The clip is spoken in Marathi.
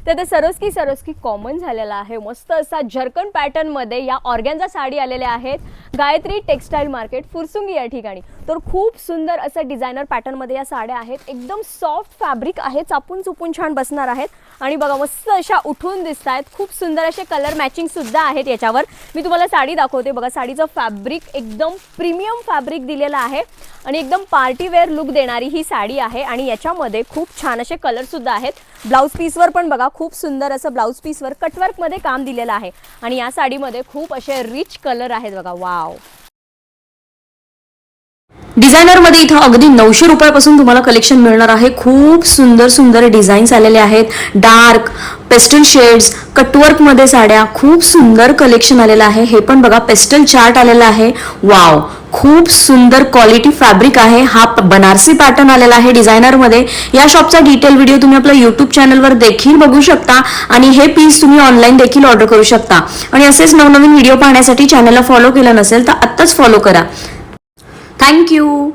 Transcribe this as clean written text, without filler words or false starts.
तर ते सरोस्की कॉमन झालेला आहे। मस्त असा झरकन पॅटर्न मध्ये या ऑर्गॅन्झा साडी आलेल्या आहेत गायत्री टेक्सटाईल मार्केट फुरसुंगी या ठिकाणी। तर खूप सुंदर असं डिझायनर पॅटर्न मध्ये या साड्या आहेत, एकदम सॉफ्ट फॅब्रिक आहे, चापून चुपून छान बसणार आहेत आणि बघा मस्त अशा उठून दिसतायत। खूप सुंदर असे कलर मॅचिंग सुद्धा आहेत याच्यावर। मी तुम्हाला साडी दाखवते बघा, साडीचं फॅब्रिक एकदम प्रीमियम फॅब्रिक दिलेलं आहे आणि एकदम पार्टी वेअर लुक देणारी ही साडी आहे आणि याच्यामध्ये खूप छान असे कलर सुद्धा आहेत। ब्लाउज पीसवर पण बघा खूप सुंदर असं ब्लाउज पीसवर कटवर्क मध्ये काम दिलेलं आहे आणि या साडीमध्ये खूप असे रिच कलर आहेत बघा। वाव, डिझायनर मध्ये इथं अगदी 900 रुपयापासून तुम्हाला कलेक्शन मिळणार आहे। खूप सुंदर सुंदर डिझाईन्स आलेले आहेत, डार्क पेस्टल शेड्स, कटवर्क मध्ये साड्या, खूप सुंदर कलेक्शन आलेलं आहे। हे पण बघा पेस्टल चार्ट आलेला आहे। वाव, खूप सुंदर क्वालिटी फॅब्रिक आहे। हा बनारसी पॅटर्न आलेला आहे डिझायनर मध्ये। या शॉपचा डिटेल व्हिडिओ तुम्ही आपल्या YouTube चॅनलवर देखील बघू शकता आणि हे पीस तुम्ही ऑनलाईन देखील ऑर्डर करू शकता। आणि असेच नवनवीन व्हिडिओ पाहण्यासाठी चॅनलला फॉलो केलं नसेल तर आत्ताच फॉलो करा। Thank you.